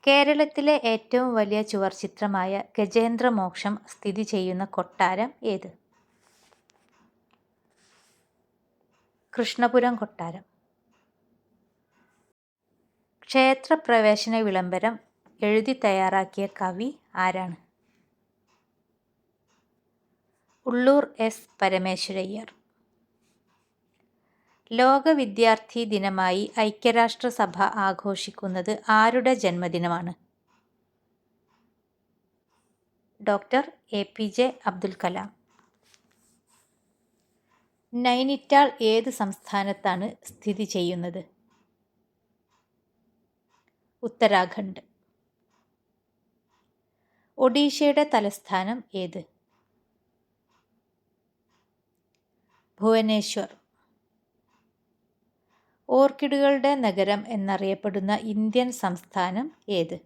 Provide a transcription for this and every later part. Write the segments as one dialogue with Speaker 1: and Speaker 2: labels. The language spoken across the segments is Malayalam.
Speaker 1: കേരളത്തിലെ ഏറ്റവും വലിയ ചുവർച്ചിത്രമായ ഗജേന്ദ്രമോക്ഷം സ്ഥിതി ചെയ്യുന്ന കൊട്ടാരം ഏത്? കൃഷ്ണപുരം കൊട്ടാരം. ക്ഷേത്രപ്രവേശന വിളംബരം എഴുതി തയ്യാറാക്കിയ കവി ആരാണ്? ഉള്ളൂർ എസ് പരമേശ്വരയ്യർ. ലോക വിദ്യാർത്ഥി ദിനമായി ഐക്യരാഷ്ട്രസഭ ആഘോഷിക്കുന്നത് ആരുടെ ജന്മദിനമാണ്? Doctor APJ Abdul Kalam. നൈനിറ്റാൾ ഏത് സംസ്ഥാനത്താണ് സ്ഥിതി ചെയ്യുന്നത്? ഉത്തരാഖണ്ഡ്. ഒഡീഷയുടെ തലസ്ഥാനം ഏത്? ഭുവനേശ്വർ. ഓർക്കിഡുകളുടെ നഗരം എന്നറിയപ്പെടുന്ന ഇന്ത്യൻ സംസ്ഥാനം ഏത്?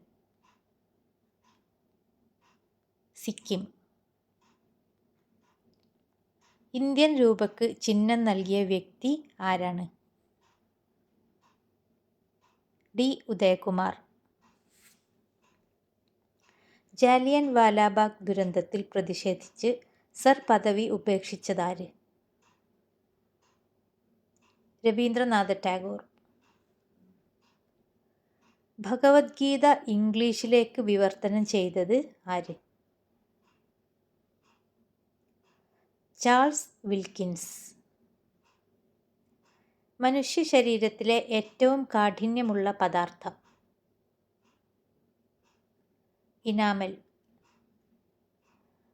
Speaker 1: സിക്കിം. ഇന്ത്യൻ രൂപയ്ക്ക് ചിഹ്നം നൽകിയ വ്യക്തി ആരാണ്? D. ഉദയകുമാർ. ജാലിയൻ വാലാബാഗ് ദുരന്തത്തിൽ പ്രതിഷേധിച്ച് സർ പദവി ഉപേക്ഷിച്ചതാര്? രവീന്ദ്രനാഥ ടാഗോർ. ഭഗവത്ഗീത ഇംഗ്ലീഷിലേക്ക് വിവർത്തനം ചെയ്തത് ആര്? Charles Wilkins. മനുഷ്യ ശരീരത്തിലെ ഏറ്റവും കാഠിന്യമുള്ള പദാർത്ഥം? ഇനാമൽ.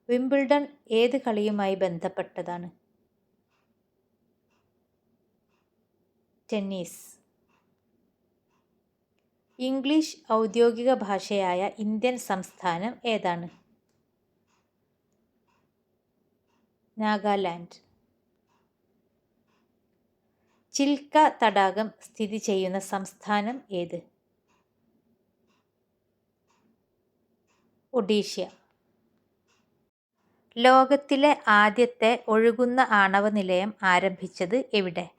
Speaker 1: വിംബിൾഡൺ ഏത് കളിയുമായി ബന്ധപ്പെട്ടതാണ്? ടെന്നീസ്. ഇംഗ്ലീഷ് ഔദ്യോഗിക ഭാഷയായ ഇന്ത്യൻ സംസ്ഥാനം ഏതാണ്? നാഗാലാൻഡ്. ചിൽക്ക തടാകം സ്ഥിതി ചെയ്യുന്ന സംസ്ഥാനം ഏത്? ഒഡീഷ. ലോകത്തിലെ ആദ്യത്തെ ഒഴുകുന്ന ആണവ നിലയം ആരംഭിച്ചത് എവിടെ?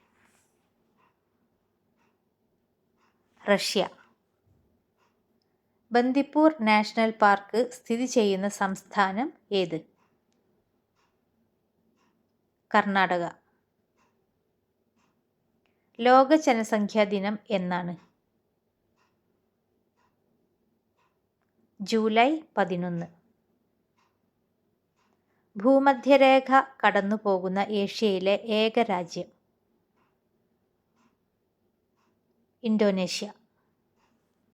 Speaker 1: റഷ്യ. ബന്ദിപ്പൂർ നാഷണൽ പാർക്ക് സ്ഥിതി ചെയ്യുന്ന സംസ്ഥാനം ഏത്? കർണാടക. ലോക ജനസംഖ്യാ ദിനം എന്നാണ്? ജൂലൈ 11. ഭൂമധ്യരേഖ കടന്നു പോകുന്ന ഏഷ്യയിലെ ഏക രാജ്യം? ഇന്തോനേഷ്യ.